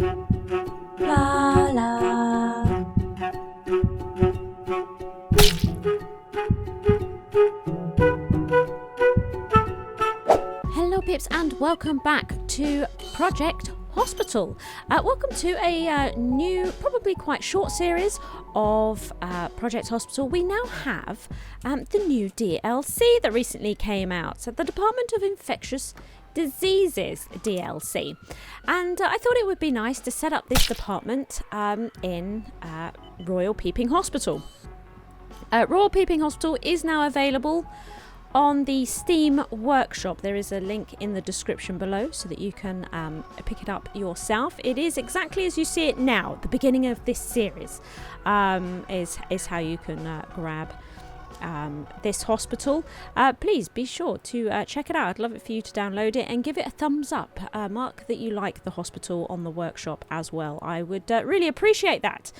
Blarla. Hello Pips and welcome back to Project Hospital. Welcome to a new, probably quite short series of Project Hospital. We now have the new DLC that recently came out. So the Department of Infectious Diseases DLC. And I thought it would be nice to set up this department in Royal Peeping Hospital. Royal Peeping Hospital is now available on the Steam workshop. There is a link in the description below so that you can pick it up yourself. It is exactly as you see it now. The beginning of this series is how you can grab this hospital. Please be sure to check it out. I'd love it for you to download it and give it a thumbs up. Mark that you like the hospital on the workshop as well. I would really appreciate that.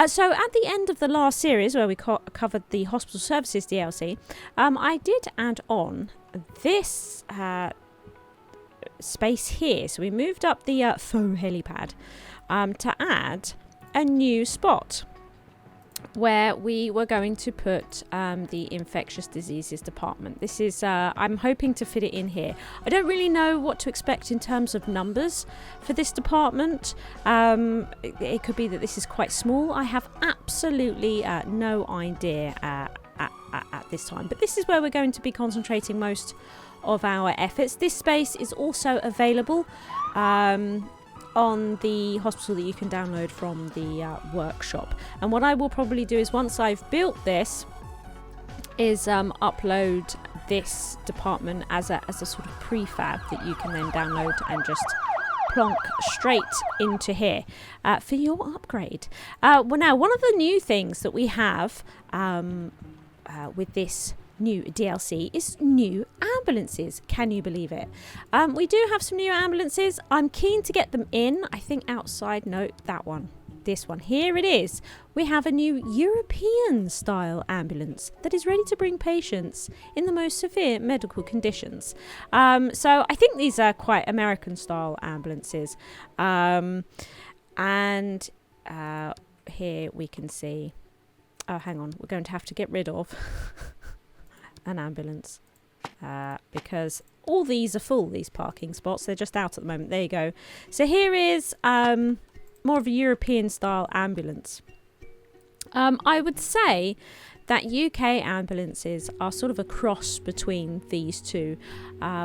So at the end of the last series where we covered the hospital services DLC, I did add on this space here. So we moved up the faux helipad to add a new spot where we were going to put the infectious diseases department. This is, I'm hoping to fit it in here. I don't really know what to expect in terms of numbers for this department. It could be that this is quite small. I have absolutely no idea at this time. But this is where we're going to be concentrating most of our efforts. This space is also available on the hospital that you can download from the workshop. And what I will probably do is once I've built this is upload this department as a sort of prefab that you can then download and just plonk straight into here for your upgrade. Well, now one of the new things that we have with this new DLC is new ambulances. Can you believe it? We do have some new ambulances. I'm keen to get them in. I think outside, no, that one. This one. Here it is. We have a new European style ambulance that is ready to bring patients in the most severe medical conditions. So I think these are quite American style ambulances. And here we can see, oh, hang on, we're going to have to get rid of an ambulance because all these are full, these parking spots. They're just out at the moment. There you go. So here is more of a European style ambulance. I would say that UK ambulances are sort of a cross between these two.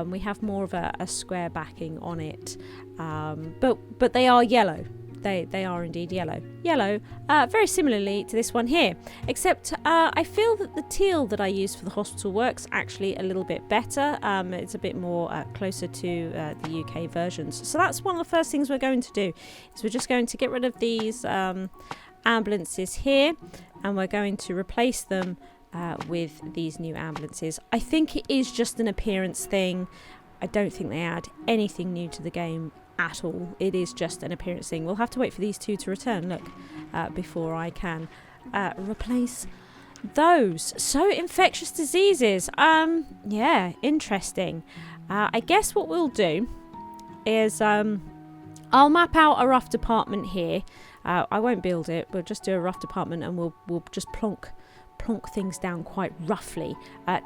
We have more of a square backing on it, but they are yellow. They are indeed yellow. Yellow, very similarly to this one here, except I feel that the teal that I use for the hospital works actually a little bit better. It's a bit more closer to the UK versions. So that's one of the first things we're going to do, is we're just going to get rid of these ambulances here, and we're going to replace them with these new ambulances. I think it is just an appearance thing. I don't think they add anything new to the game at all. It is just an appearance thing. We'll have to wait for these two to return, look, before I can replace those. So infectious diseases, yeah, interesting. I guess what we'll do is I'll map out a rough department here. I won't build it, we'll just do a rough department, and we'll just plonk things down quite roughly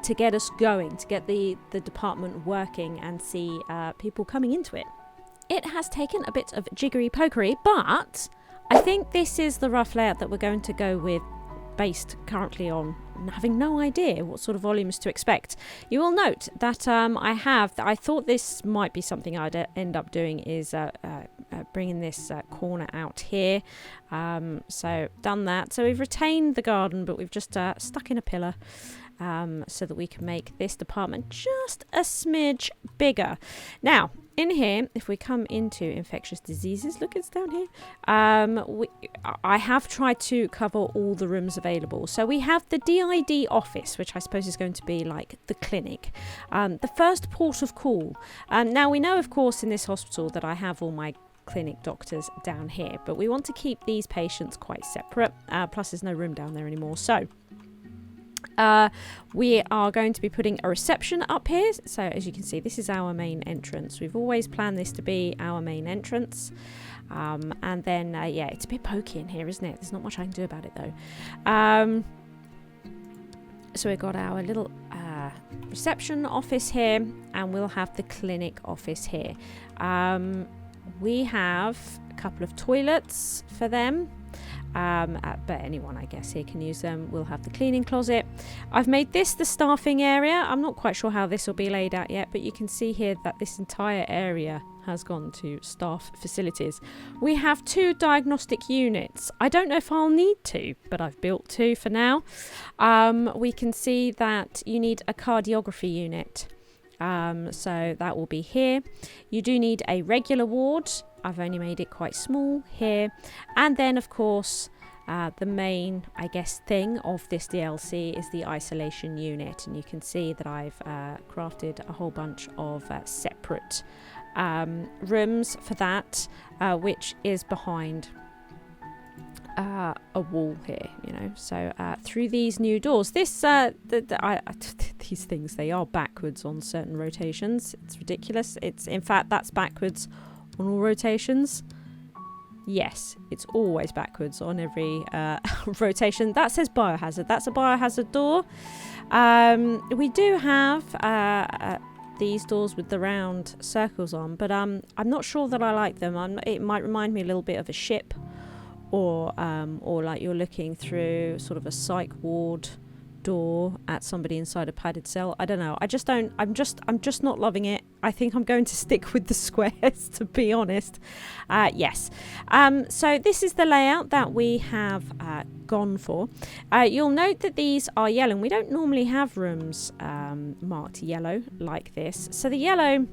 to get us going, to get the department working and see people coming into it. It has taken a bit of jiggery-pokery, but I think this is the rough layout that we're going to go with, based currently on having no idea what sort of volumes to expect. You will note that I thought this might be something I'd end up doing, is bringing this corner out here. So done that. So we've retained the garden, but we've just stuck in a pillar so that we can make this department just a smidge bigger. Now, in here, if we come into infectious diseases, look, it's down here. I have tried to cover all the rooms available. So we have the DID office, which I suppose is going to be like the clinic. The first port of call. Now, we know, of course, in this hospital that I have all my clinic doctors down here, but we want to keep these patients quite separate. Plus, there's no room down there anymore. So we are going to be putting a reception up here. So as you can see, this is our main entrance. We've always planned this to be our main entrance. And then, yeah, it's a bit pokey in here, isn't it? There's not much I can do about it, though. So we've got our little reception office here, and we'll have the clinic office here. We have a couple of toilets for them. But anyone, I guess, here can use them. We'll have the cleaning closet. I've made this the staffing area. I'm not quite sure how this will be laid out yet, but you can see here that this entire area has gone to staff facilities. We have 2 diagnostic units. I don't know if I'll need 2, but I've built 2 for now. We can see that you need a cardiography unit. So that will be here. You do need a regular ward. I've only made it quite small here. And then, of course, the main, I guess, thing of this DLC is the isolation unit. And you can see that I've crafted a whole bunch of separate rooms for that, which is behind a wall here, you know. So through these new doors, this these things, they are backwards on certain rotations. It's ridiculous. It's, in fact, that's backwards on all rotations. Yes, it's always backwards on every rotation. That says biohazard. That's a biohazard door. We do have these doors with the round circles on, but I'm not sure that I like them. It might remind me a little bit of a ship, or like you're looking through sort of a psych ward door at somebody inside a padded cell. I don't know. I'm just not loving it. I think I'm going to stick with the squares, to be honest. Yes. So this is the layout that we have gone for. You'll note that these are yellow. We don't normally have rooms marked yellow like this. So the yellow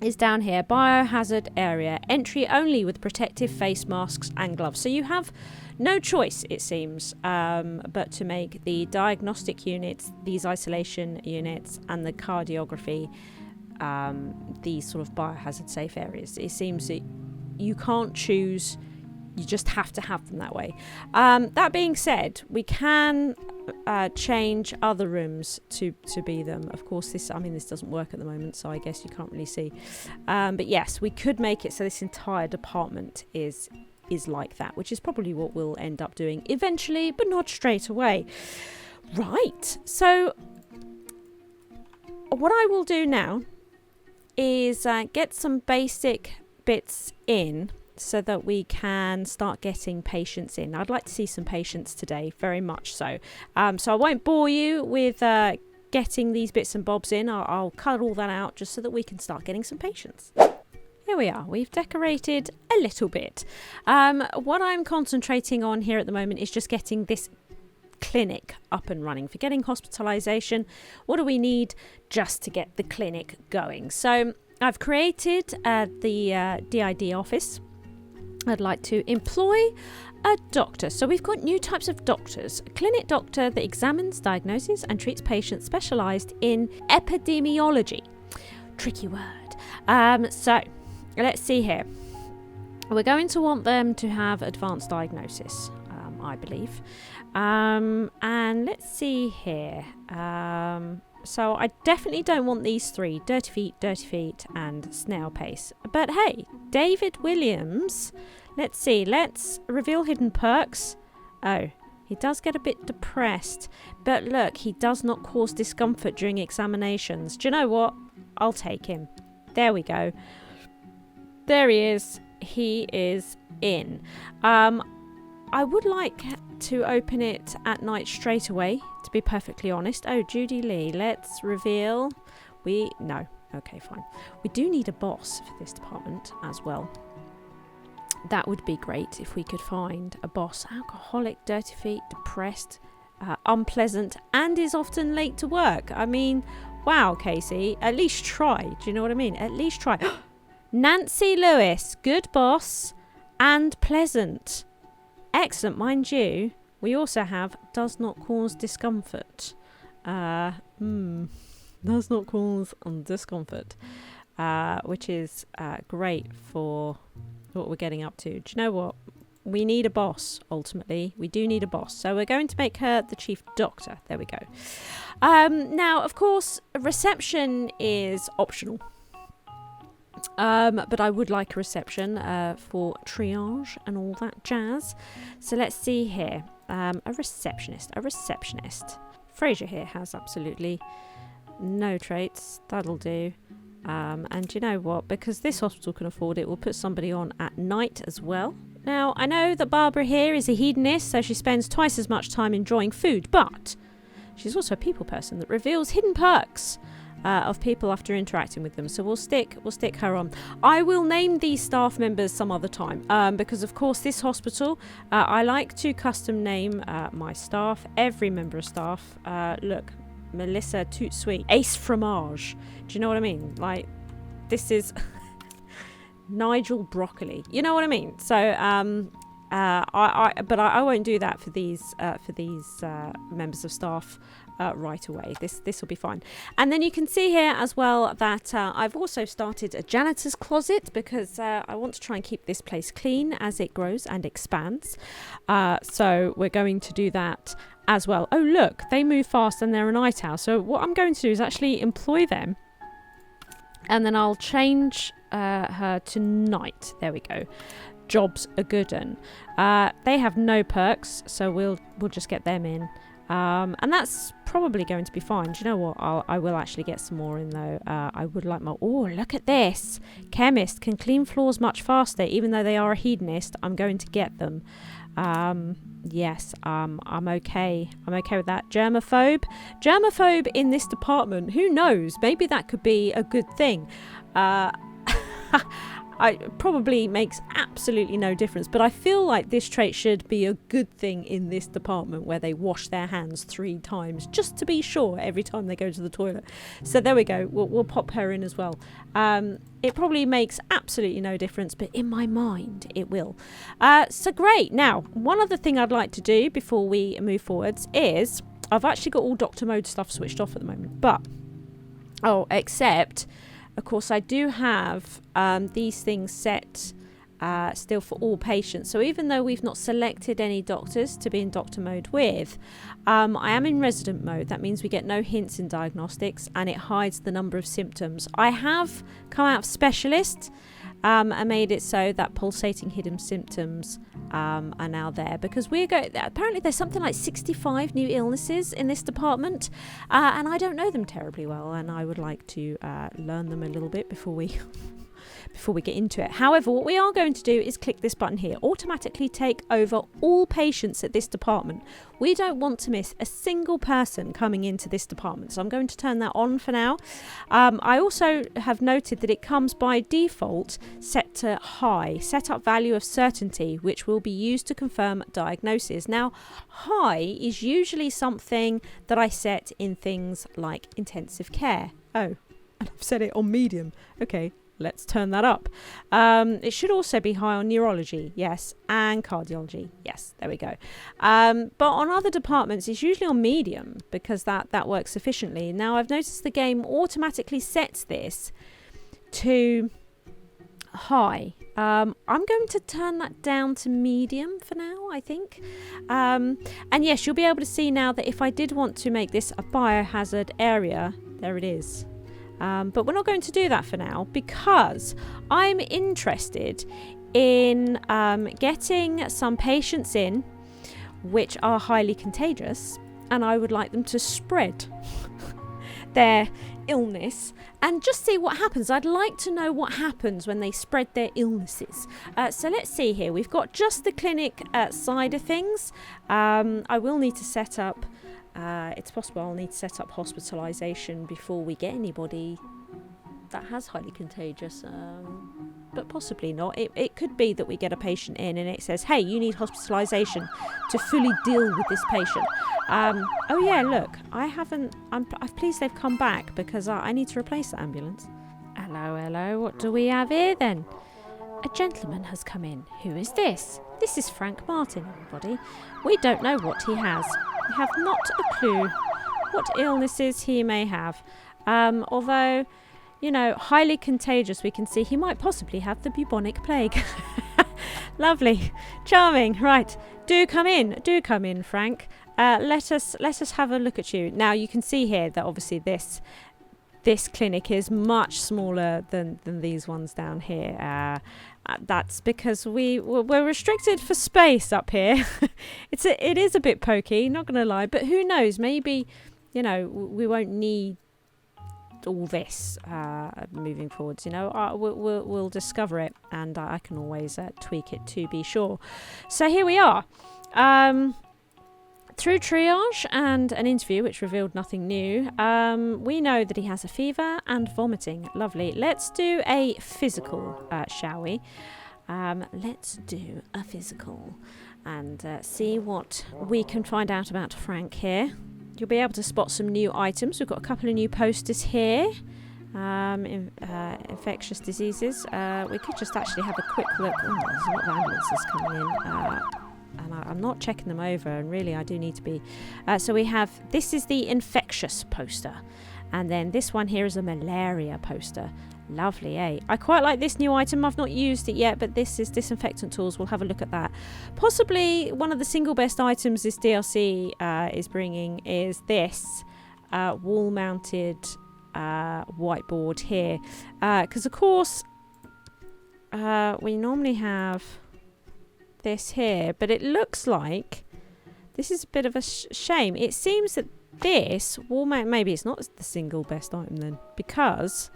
is down here, biohazard area, entry only with protective face masks and gloves. So you have no choice, it seems, but to make the diagnostic units, these isolation units, and the cardiography, these sort of biohazard safe areas. It seems that you can't choose, you just have to have them that way. That being said, we can change other rooms to be them. Of course, this doesn't work at the moment, so I guess you can't really see. But yes, we could make it so this entire department is like that, which is probably what we'll end up doing eventually, but not straight away. Right, so what I will do now is get some basic bits in so that we can start getting patients in. I'd like to see some patients today, very much so. So I won't bore you with getting these bits and bobs in. I'll cut all that out just so that we can start getting some patients. Here we are. We've decorated a little bit. What I'm concentrating on here at the moment is just getting this clinic up and running. Forgetting hospitalization, what do we need just to get the clinic going? So I've created the DID office. I'd like to employ a doctor. So we've got new types of doctors. A clinic doctor that examines, diagnoses and treats patients specialised in epidemiology. Tricky word. So let's see here. We're going to want them to have advanced diagnosis, I believe. And let's see here. So I definitely don't want these 3, Dirty Feet and Snail Pace. But hey, David Williams, let's see, let's reveal hidden perks. Oh, he does get a bit depressed, but look, he does not cause discomfort during examinations. Do you know what? I'll take him. There we go. There he is. He is in. I would like to open it at night straight away, to be perfectly honest. Oh, Judy Lee, let's reveal. No. Okay, fine. We do need a boss for this department as well. That would be great if we could find a boss. Alcoholic, dirty feet, depressed, unpleasant, and is often late to work. I mean, wow, Casey, at least try. Do you know what I mean? At least try. Nancy Lewis, good boss and pleasant. Excellent, mind you. We also have does not cause discomfort. Does not cause discomfort, which is great for what we're getting up to. Do you know what? We need a boss, ultimately. We do need a boss. So we're going to make her the chief doctor. There we go. Now, of course, reception is optional. But I would like a reception for triage and all that jazz. So let's see here. A receptionist. Fraser here has absolutely no traits. That'll do. And you know what? Because this hospital can afford it, we'll put somebody on at night as well. Now, I know that Barbara here is a hedonist, so she spends twice as much time enjoying food, but she's also a people person that reveals hidden perks of people after interacting with them. So we'll stick her on. I will name these staff members some other time because, of course, this hospital, I like to custom name my staff, every member of staff. Look, Melissa Toot Sweet, Ace Fromage. Do you know what I mean? Like, this is Nigel Broccoli. You know what I mean? So, I won't do that for these members of staff right away. This will be fine. And then you can see here as well that I've also started a janitor's closet because I want to try and keep this place clean as it grows and expands. So we're going to do that as well. Oh, look, they move fast and they're a night owl. So what I'm going to do is actually employ them, and then I'll change her to night. There we go. Job's a good one. They have no perks, so we'll just get them in. And that's probably going to be fine. Do you know what? I will actually get some more in though. I would like more. Oh, look at this. Chemist can clean floors much faster, even though they are a hedonist. I'm going to get them. Yes, I'm okay. I'm okay with that. Germaphobe in this department. Who knows? Maybe that could be a good thing. It probably makes absolutely no difference, but I feel like this trait should be a good thing in this department where they wash their hands 3 times just to be sure every time they go to the toilet. So there we go. We'll pop her in as well. It probably makes absolutely no difference, but in my mind it will. So great. Now, one other thing I'd like to do before we move forwards is I've actually got all Doctor Mode stuff switched off at the moment, but except of course, I do have these things set still for all patients. So even though we've not selected any doctors to be in doctor mode with, I am in resident mode. That means we get no hints in diagnostics, and it hides the number of symptoms. I have come out of specialist and made it so that pulsating hidden symptoms are now there, because apparently there's something like 65 new illnesses in this department, and I don't know them terribly well, and I would like to learn them a little bit before we get into it. However, what we are going to do is click this button here, automatically take over all patients at this department. We don't want to miss a single person coming into this department, so I'm going to turn that on for now. I also have noted that it comes by default set to high, set up value of certainty, which will be used to confirm diagnosis. Now, high is usually something that I set in things like intensive care. Oh, and I've set it on medium. Okay. Let's turn that up. It should also be high on neurology, yes, and cardiology, yes, there we go. But on other departments, it's usually on medium because that works efficiently. Now, I've noticed the game automatically sets this to high. I'm going to turn that down to medium for now, I think. And yes, you'll be able to see now that if I did want to make this a biohazard area, there it is. But we're not going to do that for now because I'm interested in getting some patients in which are highly contagious, and I would like them to spread their illness and just see what happens. I'd like to know what happens when they spread their illnesses. So let's see here. We've got just the clinic side of things. I will need to set up it's possible I'll need to set up hospitalisation before we get anybody that has highly contagious, but possibly not. It could be that we get a patient in and it says, hey, you need hospitalisation to fully deal with this patient. Oh yeah, look, I'm pleased they've come back because I need to replace the ambulance. Hello, what do we have here then? A gentleman has come in. Who is this? This is Frank Martin, everybody. We don't know what he has. We have not a clue what illnesses he may have. Although, you know, highly contagious, we can see he might possibly have the bubonic plague. Lovely. Charming. Right. Do come in, Frank. Let us have a look at you. Now, you can see here that obviously this this clinic is much smaller than these ones down here. That's because we're restricted for space up here. It is a bit pokey, not going to lie, but who knows? Maybe, you know, we won't need all this moving forwards. You know, we'll discover it, and I can always tweak it to be sure. So here we are. Through triage and an interview, which revealed nothing new, we know that he has a fever and vomiting. Lovely. Let's do a physical, shall we? Let's do a physical and see what we can find out about Frank here. You'll be able to spot some new items. We've got a couple of new posters here. Infectious diseases. We could just actually have a quick look. Oh, there's a lot of ambulances coming in. And I'm not checking them over, and really I do need to be. So we have, this is the infectious poster, and then this one here is a malaria poster. Lovely, eh? I quite like this new item. I've not used it yet, but this is disinfectant tools. We'll have a look at that. Possibly one of the single best items this DLC is bringing is this wall-mounted whiteboard here, because of course we normally have this here, but it looks like this is a bit of a shame. It seems that this wall mount, maybe it's not the single best item then, because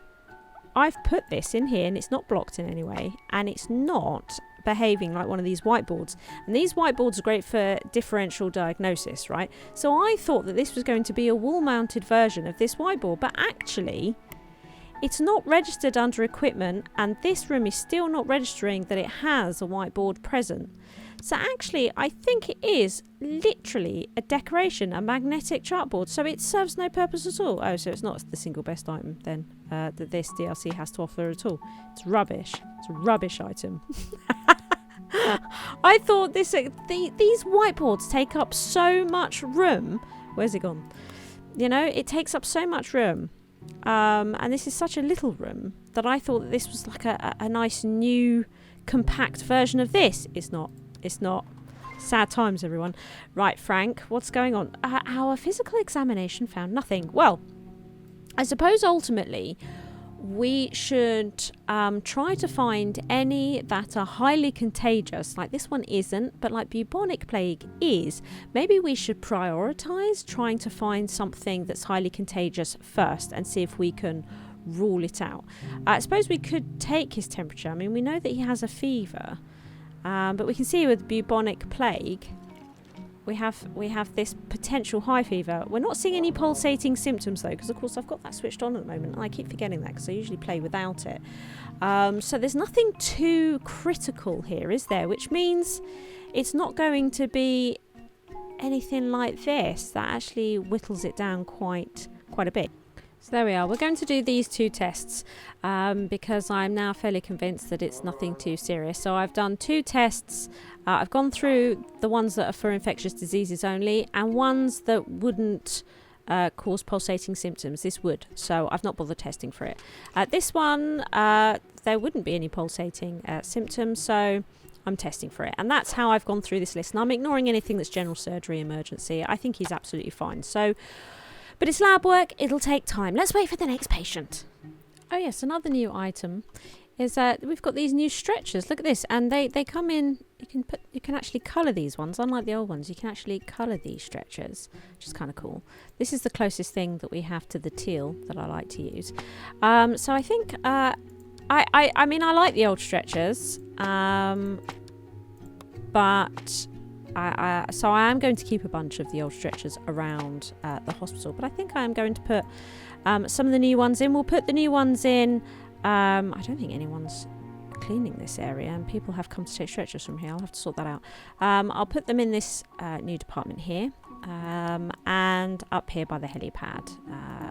I've put this in here and it's not blocked in any way, and it's not behaving like one of these whiteboards. And these whiteboards are great for differential diagnosis, right? So I thought that this was going to be a wall mounted version of this whiteboard, but actually it's not registered under equipment, and this room is still not registering that it has a whiteboard present. So actually, I think it is literally a decoration, a magnetic chartboard. So it serves no purpose at all. Oh, so it's not the single best item then that this DLC has to offer at all. It's rubbish. It's a rubbish item. I thought these whiteboards take up so much room. Where's it gone? You know, it takes up so much room. And this is such a little room that I thought that this was like a nice new compact version of this. It's not. It's not. Sad times, everyone. Right, Frank, what's going on? Our physical examination found nothing. Well, I suppose ultimately we should try to find any that are highly contagious. Like this one isn't, but like bubonic plague is. Maybe we should prioritise trying to find something that's highly contagious first and see if we can rule it out. I suppose we could take his temperature. I mean, we know that he has a fever. But we can see with bubonic plague, we have this potential high fever. We're not seeing any pulsating symptoms though, because of course I've got that switched on at the moment, and I keep forgetting that because I usually play without it. So there's nothing too critical here, is there? Which means it's not going to be anything like this that actually whittles it down quite a bit. So there we are. We're going to do these two tests because I'm now fairly convinced that it's nothing too serious. So I've done two tests. I've gone through the ones that are for infectious diseases only and ones that wouldn't cause pulsating symptoms. This would. So I've not bothered testing for it. This one, there wouldn't be any pulsating symptoms. So I'm testing for it. And that's how I've gone through this list. And I'm ignoring anything that's general surgery, emergency. I think he's absolutely fine. So... but it's lab work, it'll take time. Let's wait for the next patient. Oh yes, another new item is that we've got these new stretchers. Look at this, and they come in, you can actually colour these ones, unlike the old ones. You can actually colour these stretchers, which is kind of cool. This is the closest thing that we have to the teal that I like to use. So I think, I mean, I like the old stretchers, but... so I am going to keep a bunch of the old stretchers around the hospital, but I think I am going to put some of the new ones in. We'll put the new ones in. I don't think anyone's cleaning this area, and people have come to take stretchers from here. I'll have to sort that out. I'll put them in this new department here, and up here by the helipad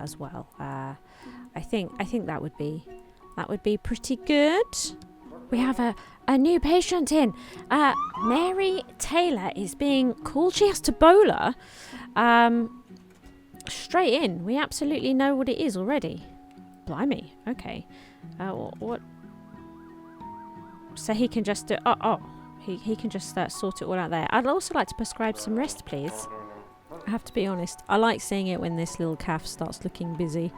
as well. I think that would be pretty good. We have a new patient in. Mary Taylor is being called. She has Ebola. Straight in. We absolutely know what it is already. Blimey. Okay. What? So he can just do... He can just sort it all out there. I'd also like to prescribe some rest, please. I have to be honest. I like seeing it when this little calf starts looking busy.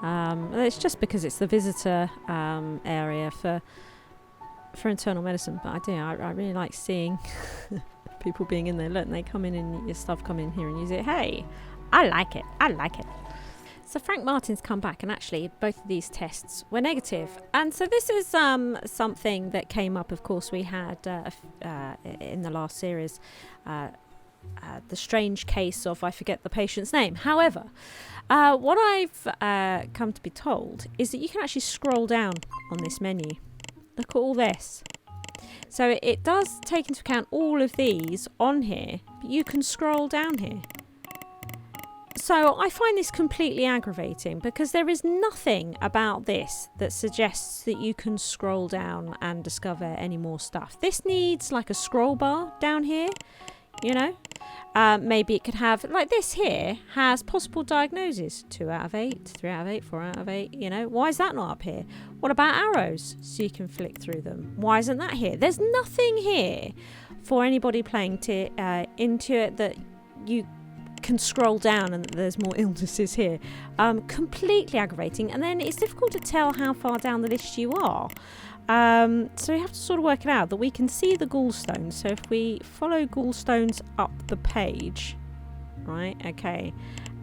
It's just because it's the visitor area for internal medicine, but I really like seeing people being in there. Look, and they come in and your staff come in here and use it. Hey, I like it. So Frank Martin's come back, and actually both of these tests were negative. And so this is something that came up. Of course, we had in the last series the strange case of, I forget the patient's name. However, what I've come to be told is that you can actually scroll down on this menu. Look at all this. So it does take into account all of these on here, but you can scroll down here. So I find this completely aggravating because there is nothing about this that suggests that you can scroll down and discover any more stuff. This needs like a scroll bar down here, you know. Maybe it could have, like this here, has possible diagnoses. 2 out of 8, 3 out of 8, 4 out of 8, you know. Why is that not up here? What about arrows? So you can flick through them. Why isn't that here? There's nothing here for anybody playing into it that you can scroll down and there's more illnesses here. Completely aggravating. And then it's difficult to tell how far down the list you are. So we have to sort of work it out that we can see the gallstones. So if we follow gallstones up the page, right? Okay,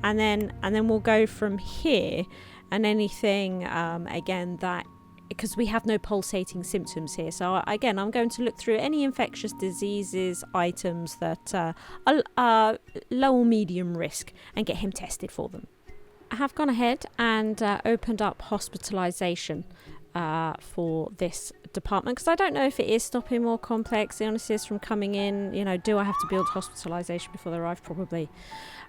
and then we'll go from here, and anything again that, because we have no pulsating symptoms here. So again, I'm going to look through any infectious diseases items that are low or medium risk and get him tested for them. I have gone ahead and opened up hospitalisation for this department, because I don't know if it is stopping more complex illnesses from coming in. You know, do I have to build hospitalisation before they arrive? Probably.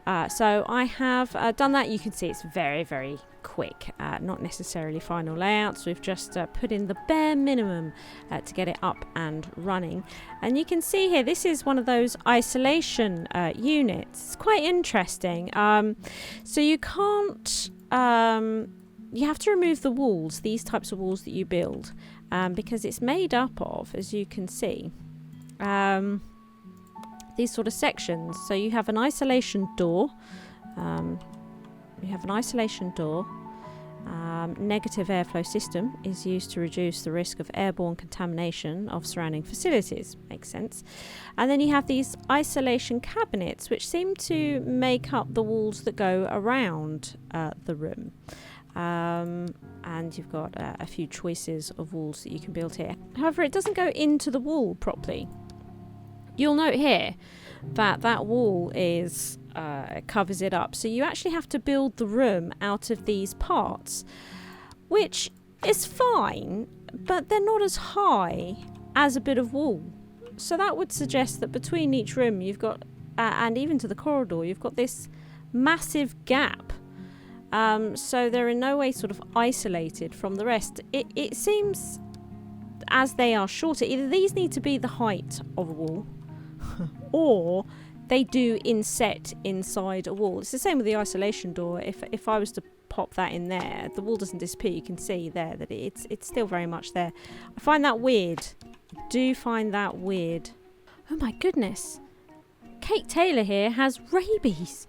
So I have done that. You can see it's very, very quick, not necessarily final layouts. We've just put in the bare minimum to get it up and running. And you can see here, this is one of those isolation units. It's quite interesting. So you can't... you have to remove the walls, these types of walls that you build, because it's made up of, as you can see, these sort of sections. So you have an isolation door. Negative airflow system is used to reduce the risk of airborne contamination of surrounding facilities. Makes sense. And then you have these isolation cabinets, which seem to make up the walls that go around the room. And you've got a few choices of walls that you can build here. However, it doesn't go into the wall properly. You'll note here that that wall is covers it up. So you actually have to build the room out of these parts, which is fine, but they're not as high as a bit of wall. So that would suggest that between each room you've got, and even to the corridor, you've got this massive gap. So they're in no way sort of isolated from the rest. It seems as they are shorter, either these need to be the height of a wall or they do inset inside a wall. It's the same with the isolation door. If I was to pop that in there, the wall doesn't disappear. You can see there that it's still very much there. I find that weird. I do find that weird. Oh my goodness. Kate Taylor here has rabies.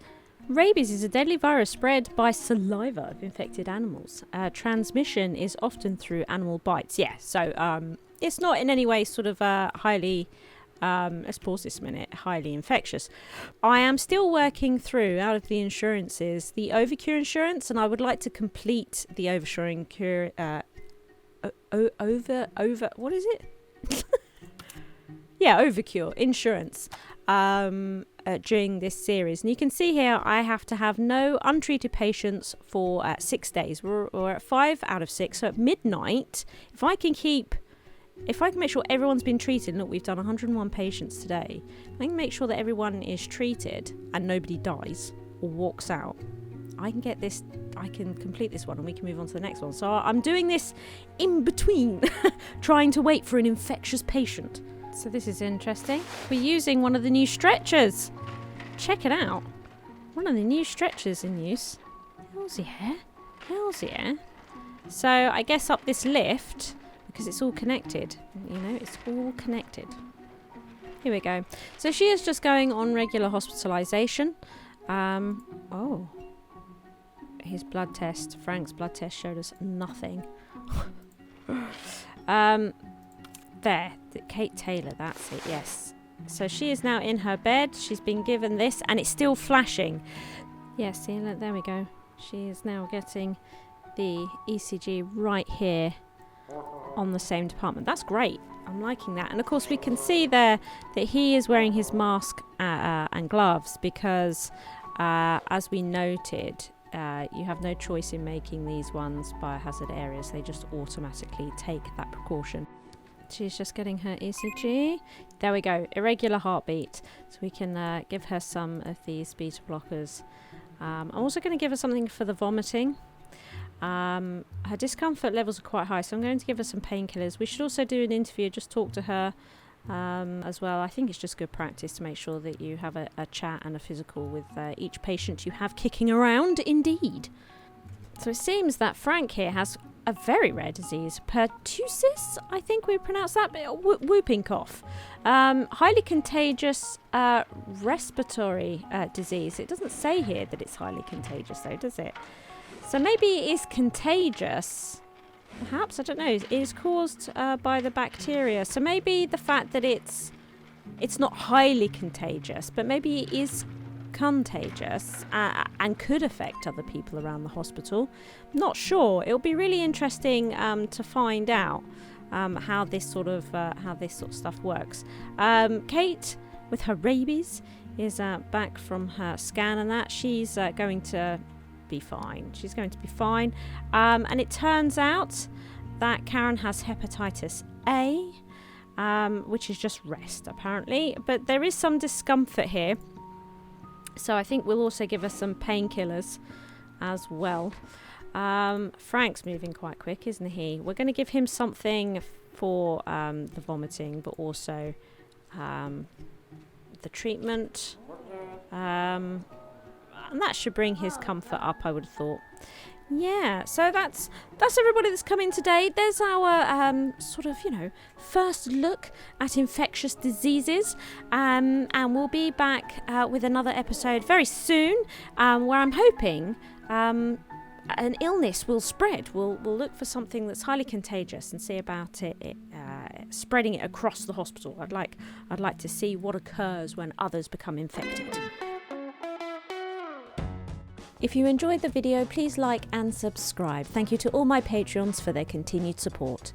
Rabies is a deadly virus spread by saliva of infected animals. Transmission is often through animal bites. Yeah, so it's not in any way sort of highly... let's pause this a minute. Highly infectious. I am still working through, out of the insurances, the Overcure insurance, and I would like to complete the Overcure cure. What is it? Yeah, Overcure insurance. During this series, and you can see here I have to have no untreated patients for 6 days. We're at 5 out of 6. So at midnight, if I can make sure everyone's been treated, look, we've done 101 patients today. If I can make sure that everyone is treated and nobody dies or walks out, I can complete this one and we can move on to the next one. So I'm doing this in between, trying to wait for an infectious patient. So this is interesting. We're using one of the new stretchers. Check it out. One of the new stretchers in use. Hells yeah. So I guess up this lift, because it's all connected. You know, it's all connected. Here we go. So she is just going on regular hospitalisation. Oh. his blood test. Frank's blood test showed us nothing. There, Kate Taylor, that's it, yes. So she is now in her bed. She's been given this, and it's still flashing. Yes, see, look, there we go. She is now getting the ECG right here on the same department. That's great. I'm liking that. And of course, we can see there that he is wearing his mask and gloves because, as we noted, you have no choice in making these ones biohazard areas. They just automatically take that precaution. She's just getting her ECG. There we go. Irregular heartbeat. So we can give her some of these beta blockers. I'm also going to give her something for the vomiting. Her discomfort levels are quite high, so I'm going to give her some painkillers. We should also do an interview, just talk to her as well. I think it's just good practice to make sure that you have a chat and a physical with each patient you have kicking around, indeed. So it seems that Frank here has a very rare disease, pertussis, I think we pronounce that, whooping cough. Highly contagious respiratory disease. It doesn't say here that it's highly contagious though, does it? So maybe it is contagious. Perhaps, I don't know. It is caused by the bacteria. So maybe the fact that it's not highly contagious, but maybe it is contagious and could affect other people around the hospital. Not sure. It'll be really interesting to find out how this sort of stuff works. Kate, with her rabies, is back from her scan and that. She's going to be fine. She's going to be fine. And it turns out that Karen has hepatitis A, which is just rest apparently. But there is some discomfort here. So I think we'll also give her some painkillers as well. Frank's moving quite quick, isn't he? We're going to give him something for the vomiting, but also the treatment. And that should bring his comfort up, I would have thought. Yeah, so that's everybody that's come in today. There's our sort of, first look at infectious diseases. And we'll be back with another episode very soon, where I'm hoping an illness will spread. We'll look for something that's highly contagious and see about it spreading it across the hospital. I'd like to see what occurs when others become infected. If you enjoyed the video, please like and subscribe. Thank you to all my Patreons for their continued support.